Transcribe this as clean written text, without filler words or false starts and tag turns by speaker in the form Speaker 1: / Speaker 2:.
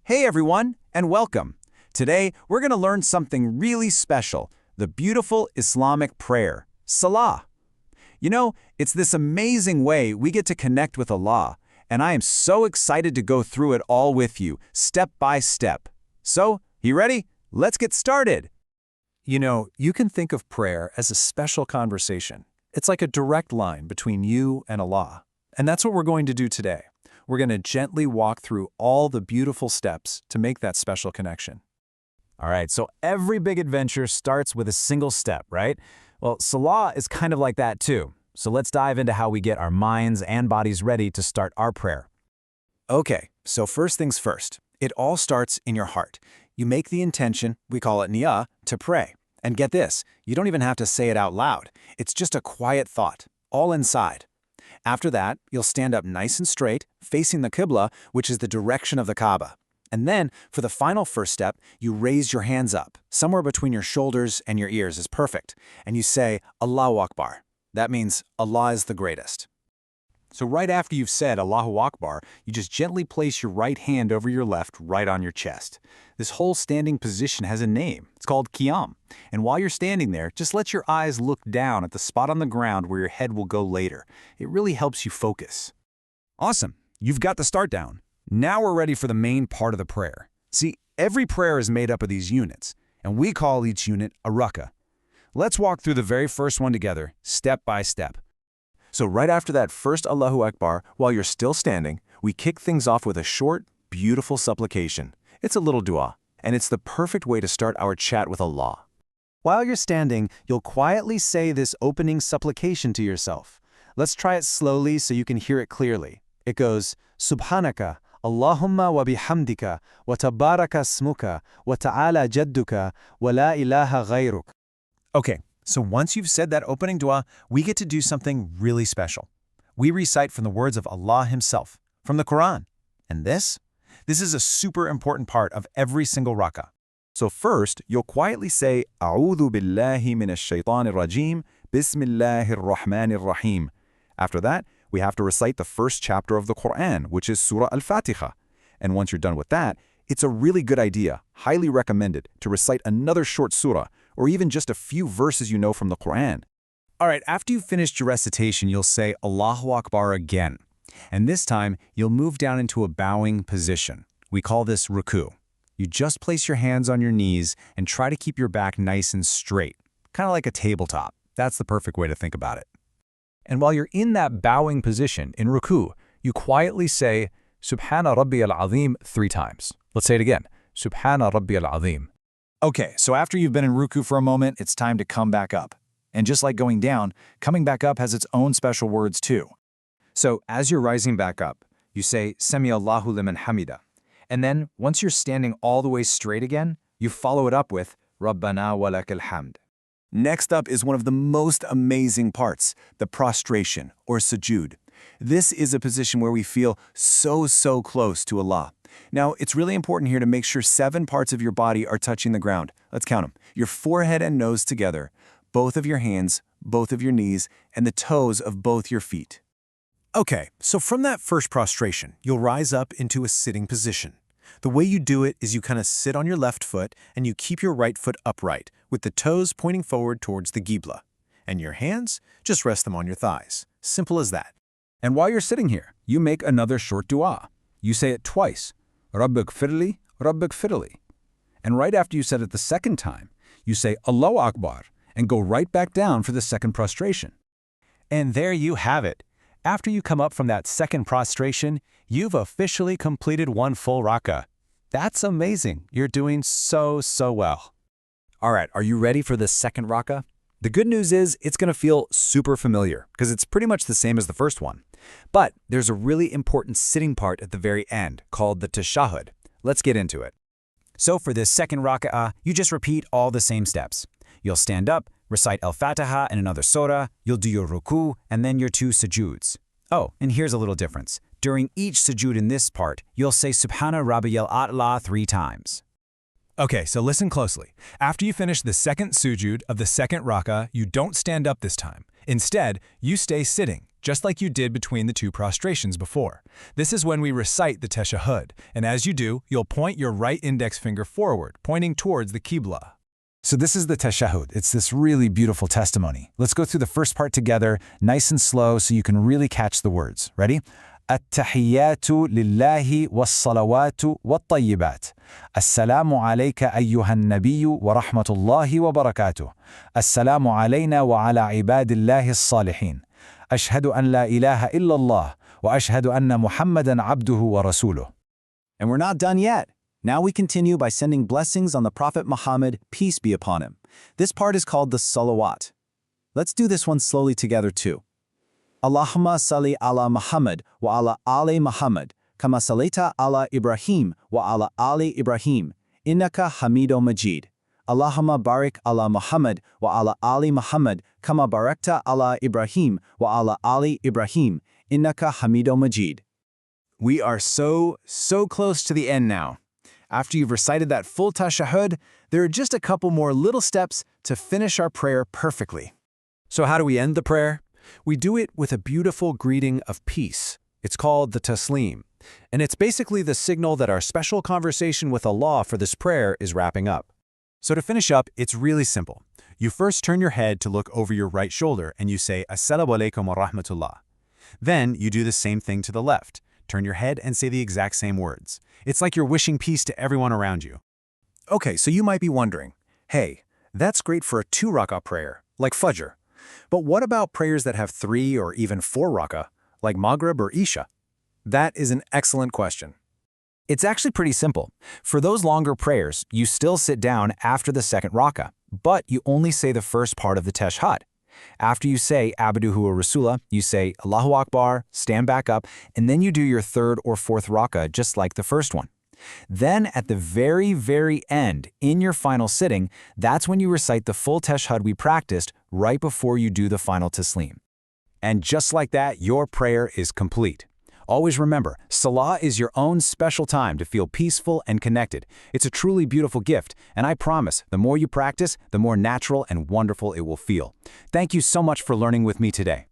Speaker 1: Hey everyone, and welcome. Today, we're going to learn something really special, the beautiful Islamic prayer, Salah. You know, it's this amazing way we get to connect with Allah, and I am so excited to go through it all with you, step by step. So, you ready? Let's get started.
Speaker 2: You know, you can think of prayer as a special conversation. It's like a direct line between you and Allah. And that's what we're going to do today. We're going to gently walk through all the beautiful steps to make that special connection.
Speaker 3: All right, so every big adventure starts with a single step, right? Well, Salah is kind of like that too. So let's dive into how we get our minds and bodies ready to start our prayer.
Speaker 2: Okay, so first things first. It all starts in your heart. You make the intention, we call it niyah, to pray. And get this, you don't even have to say it out loud. It's just a quiet thought, all inside. After that, you'll stand up nice and straight, facing the Qibla, which is the direction of the Kaaba. And then, for the final first step, you raise your hands up. Somewhere between your shoulders and your ears is perfect. And you say, Allahu Akbar. That means Allah is the greatest. So right after you've said Allahu Akbar, you just gently place your right hand over your left right on your chest. This whole standing position has a name. It's called Qiyam. And while you're standing there, just let your eyes look down at the spot on the ground where your head will go later. It really helps you focus.
Speaker 1: Awesome. You've got the start down. Now we're ready for the main part of the prayer. See, every prayer is made up of these units, and we call each unit a rak'ah. Let's walk through the very first one together, step by step.
Speaker 2: So right after that first Allahu Akbar, while you're still standing, we kick things off with a short, beautiful supplication. It's a little dua, and it's the perfect way to start our chat with Allah.
Speaker 3: While you're standing, you'll quietly say this opening supplication to yourself. Let's try it slowly so you can hear it clearly. It goes, Subhanaka, Allahumma wa bihamdika, wa tabaraka smuka, wa ta'ala jadduka, wa la ilaha ghayruk.
Speaker 2: Okay, so once you've said that opening dua, we get to do something really special. We recite from the words of Allah Himself, from the Quran. And this is a super important part of every single rak'ah. So first, you'll quietly say, A'udhu billahi minash shaitanir rajim, Bismillahir rahmanir rahim. After that, we have to recite the first chapter of the Quran, which is Surah Al-Fatiha. And once you're done with that, it's a really good idea, highly recommended, to recite another short surah, or even just a few verses you know from the Quran.
Speaker 1: All right, after you've finished your recitation, you'll say Allahu Akbar again. And this time, you'll move down into a bowing position. We call this Ruku. You just place your hands on your knees and try to keep your back nice and straight, kind of like a tabletop. That's the perfect way to think about it. And while you're in that bowing position, in Ruku, you quietly say, Subhana Rabbi al-Azim 3 times. Let's say it again, Subhana Rabbi al-Azim.
Speaker 2: Okay, so after you've been in Ruku for a moment, it's time to come back up. And just like going down, coming back up has its own special words too. So as you're rising back up, you say, Sami Allahu liman hamida. And then, once you're standing all the way straight again, you follow it up with, Rabbana wa lakal hamd. Next up is one of the most amazing parts, the prostration, or sujud. This is a position where we feel so close to Allah. Now, it's really important here to make sure 7 parts of your body are touching the ground. Let's count them. Your forehead and nose together, both of your hands, both of your knees, and the toes of both your feet. Okay, so from that first prostration, you'll rise up into a sitting position. The way you do it is you kind of sit on your left foot and you keep your right foot upright, with the toes pointing forward towards the Qibla. And your hands, just rest them on your thighs. Simple as that.
Speaker 1: And while you're sitting here, you make another short dua. You say it twice, Rabbi gfirli, Rabbi gfirli. And right after you said it the second time, you say Allahu Akbar and go right back down for the second prostration.
Speaker 3: And there you have it. After you come up from that second prostration, you've officially completed one full rak'ah. That's amazing. You're doing so well.
Speaker 1: All right, are you ready for the second rak'ah? The good news is it's going to feel super familiar because it's pretty much the same as the first one. But there's a really important sitting part at the very end called the Tashahhud. Let's get into it. So for this second rak'ah, you just repeat all the same steps. You'll stand up, recite Al-Fatiha and another surah, you'll do your Ruku, and then your 2 sujuds. Oh, and here's a little difference. During each sujud in this part, you'll say Subhana Rabbiyal A'la 3 times.
Speaker 4: Okay, so listen closely. After you finish the second sujud of the second rak'ah, you don't stand up this time. Instead, you stay sitting, just like you did between the two prostrations before. This is when we recite the Tashahhud, and as you do, you'll point your right index finger forward, pointing towards the Qibla.
Speaker 2: So this is the Tashahhud. It's this really beautiful testimony. Let's go through the first part together, nice and slow, so you can really catch the words. Ready? التحيات لله والصلوات والطيبات السلام عليك أيها النبي ورحمة الله وبركاته السلام علينا وعلى عباد الله الصالحين أشهد أن لا إله إلا الله وأشهد أن محمدًا عبده ورسوله.
Speaker 3: And we're not done yet. Now we continue by sending blessings on the Prophet Muhammad, peace be upon him. This part is called the salawat. Let's do this one slowly together too. Allahumma salli ala Muhammad wa ala ali Muhammad, kama sallaita ala Ibrahim wa ala ali Ibrahim, innaka Hamidum Majid. Allahumma barik ala Muhammad wa ala ali Muhammad, kama barakta ala Ibrahim wa ala ali Ibrahim, innaka Hamidum Majid. We are so close to the end now. After you've recited that full tashahhud, there are just a couple more little steps to finish our prayer perfectly.
Speaker 2: So how do we end the prayer? We do it with a beautiful greeting of peace. It's called the taslim, and it's basically the signal that our special conversation with Allah for this prayer is wrapping up.
Speaker 1: So to finish up, it's really simple. You first turn your head to look over your right shoulder and you say, Assalamu alaikum wa rahmatullah. Then you do the same thing to the left. Turn your head and say the exact same words. It's like you're wishing peace to everyone around you.
Speaker 3: Okay, so you might be wondering, hey, that's great for a 2-rak'ah prayer, like Fajr. But what about prayers that have 3 or even 4 rak'ah, like Maghrib or Isha? That is an excellent question. It's actually pretty simple. For those longer prayers, you still sit down after the second rak'ah, but you only say the first part of the Tashahhud. After you say Abduhu wa Rasulah, you say Allahu Akbar, stand back up, and then you do your 3rd or 4th rak'ah just like the first one. Then at the very end, in your final sitting, that's when you recite the full tashahhud we practiced right before you do the final taslim. And just like that, your prayer is complete. Always remember, Salah is your own special time to feel peaceful and connected. It's a truly beautiful gift, and I promise, the more you practice, the more natural and wonderful it will feel. Thank you so much for learning with me today.